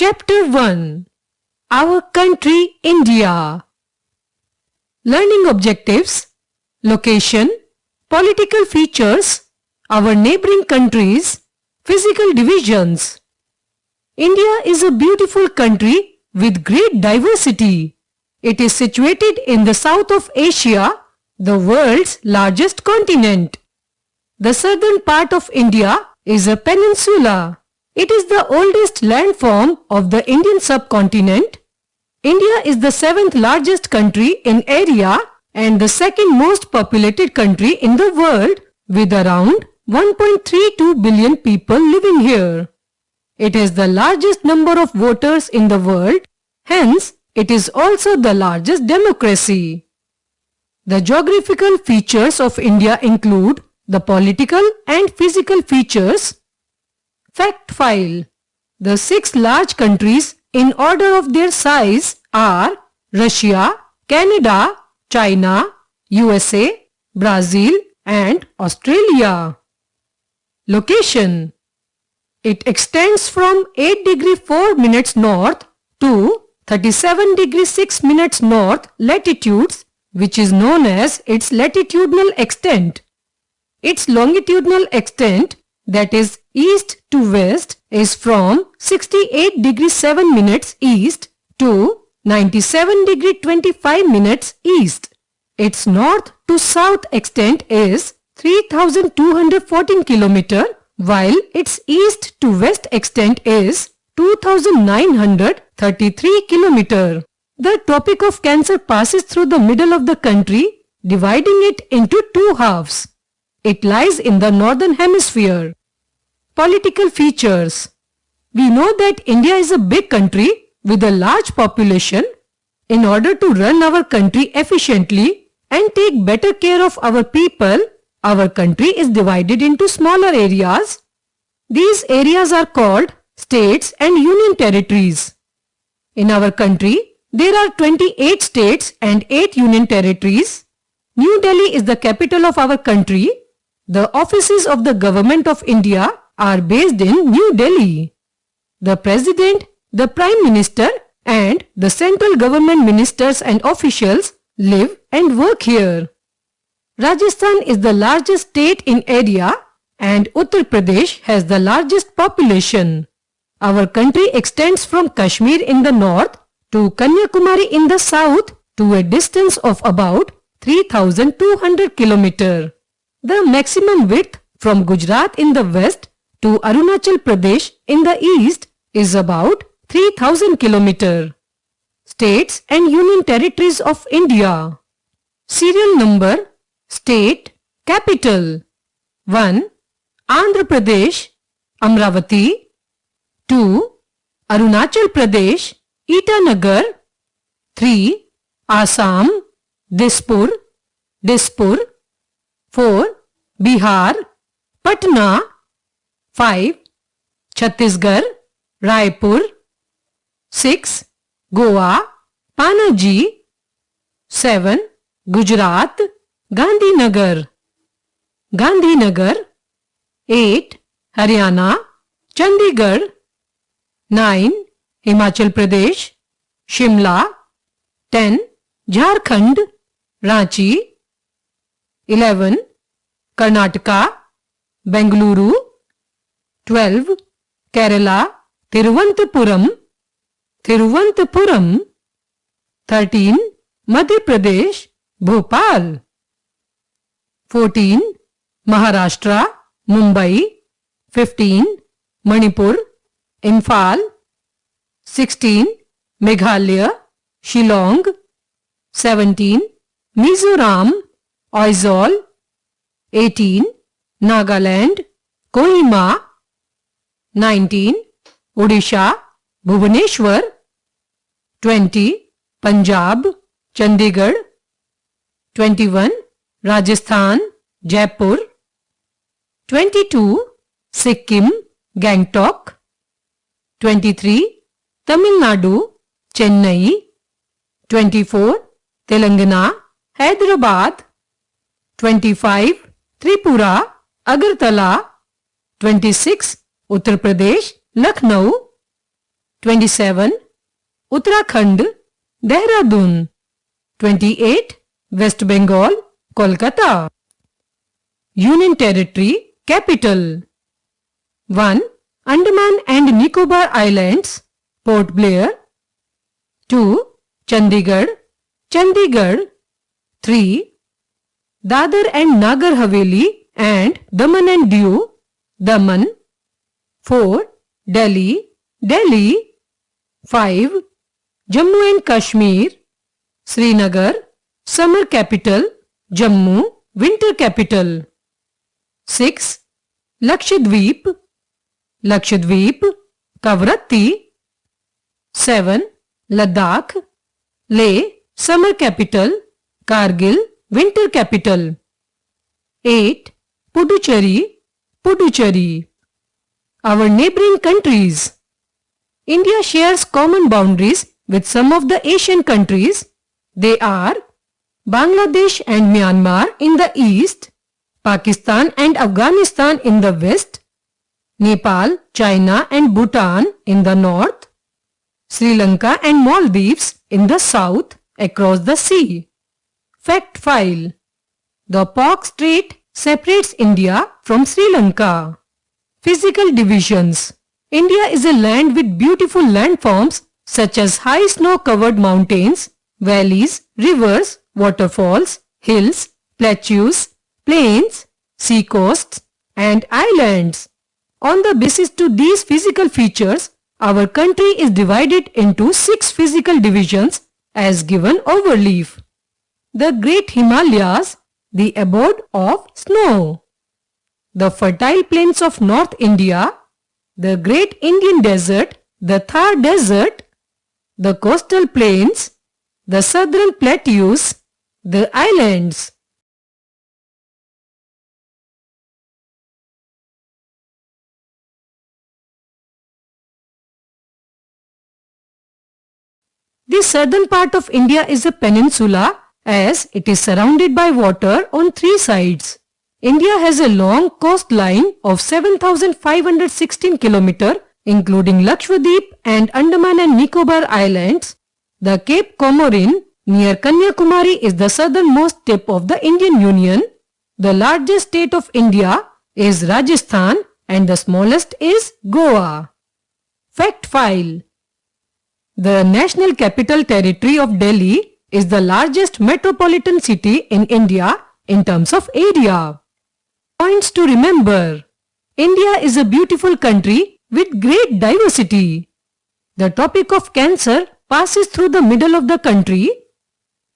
Chapter 1. Our country India. Learning objectives, location, political features, our neighboring countries, physical divisions. India is a beautiful country with great diversity. It is situated in the south of Asia, the world's largest continent. The southern part of India is a peninsula. It is the oldest landform of the Indian subcontinent. India is the 7th largest country in area and the second most populated country in the world with around 1.32 billion people living here. It has the largest number of voters in the world, hence it is also the largest democracy. The geographical features of India include the political and physical features. Fact file. The 6 large countries in order of their size are Russia, Canada, China, USA, Brazil and Australia. Location. It extends from 8 degree 4 minutes north to 37 degree 6 minutes north latitudes, which is known as its latitudinal extent. Its longitudinal extent, that is east to west, is from 68 degree 7 minutes east to 97 degree 25 minutes east. Its north to south extent is 3214 km, while its east to west extent is 2933 km. The Tropic of Cancer passes through the middle of the country, dividing it into 2 halves. It lies in the northern hemisphere. Political features. We know that India is a big country with a large population. In order to run our country efficiently and take better care of our people, our country is divided into smaller areas. These areas are called states and union territories. In our country, there are 28 states and 8 union territories. New Delhi is the capital of our country. The offices of the Government of India are based in New Delhi. The President, the Prime Minister and the central government ministers and officials live and work here. Rajasthan is the largest state in area and Uttar Pradesh has the largest population. Our country extends from Kashmir in the north to Kanyakumari in the south to a distance of about 3200 km. The maximum width from Gujarat in the west to Arunachal Pradesh in the east is about 3000 km. States and Union Territories of India. Serial number, state, capital. 1. Andhra Pradesh, Amravati. 2. Arunachal Pradesh, Itanagar. 3. Assam, Dispur. 4. Bihar, Patna. 5. Chhattisgarh, Raipur. 6. Goa, Panaji. 7. Gujarat, Gandhinagar. 8. Haryana, Chandigarh. 9. Himachal Pradesh, Shimla. 10. Jharkhand, Ranchi. 11. Karnataka, Bengaluru. 12. Kerala, Thiruvananthapuram. 13. Madhya Pradesh, Bhopal. 14. Maharashtra, Mumbai. 15. Manipur, Imphal. 16. Meghalaya, Shillong. 17. Mizoram, Aizawl. 18. Nagaland, Kohima. 19. Odisha, Bhubaneswar. 20. Punjab, Chandigarh. 21. Rajasthan, Jaipur. 22. Sikkim, Gangtok. 23. Tamil Nadu, Chennai. 24. Telangana, Hyderabad. 25. Tripura, Agartala. 26. Uttar Pradesh, Lucknow. 27. Uttarakhand, Dehradun. 28. West Bengal, Kolkata. Union Territory, Capital. 1. Andaman and Nicobar Islands, Port Blair. 2. Chandigarh, Chandigarh. 3. Dadar and Nagar Haveli and Daman and Diu, Daman. 4. Delhi, Delhi. 5. Jammu and Kashmir, Srinagar, Summer Capital, Jammu, Winter Capital. 6. Lakshadweep, Lakshadweep, Kavratti. 7. Ladakh, Leh, Summer Capital, Kargil, Winter Capital. 8. Puducherry, Puducherry. Our neighboring countries. India shares common boundaries with some of the Asian countries. They are Bangladesh and Myanmar in the east, Pakistan and Afghanistan in the west, Nepal, China and Bhutan in the north, Sri Lanka and Maldives in the south across the sea. Fact file. The Pak Strait separates India from Sri Lanka. Physical divisions. India is a land with beautiful landforms such as high snow-covered mountains, valleys, rivers, waterfalls, hills, plateaus, plains, seacoasts, and islands. On the basis to these physical features, our country is divided into 6 physical divisions as given overleaf. The Great Himalayas, the abode of snow. The fertile plains of North India, the Great Indian Desert, the Thar Desert, the coastal plains, the southern plateaus, the islands. The southern part of India is a peninsula as it is surrounded by water on 3 sides. India has a long coastline of 7,516 km, including Lakshadweep and Andaman and Nicobar Islands. The Cape Comorin near Kanyakumari is the southernmost tip of the Indian Union. The largest state of India is Rajasthan and the smallest is Goa. Fact file. The National Capital Territory of Delhi is the largest metropolitan city in India in terms of area. Points to remember. India is a beautiful country with great diversity. The topic of cancer passes through the middle of the country.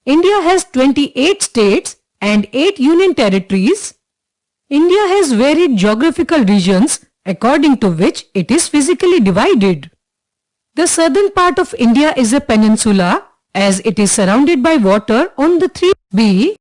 India has 28 states and 8 union territories. India has varied geographical regions according to which it is physically divided. The southern part of India is a peninsula as it is surrounded by water on the 3 B.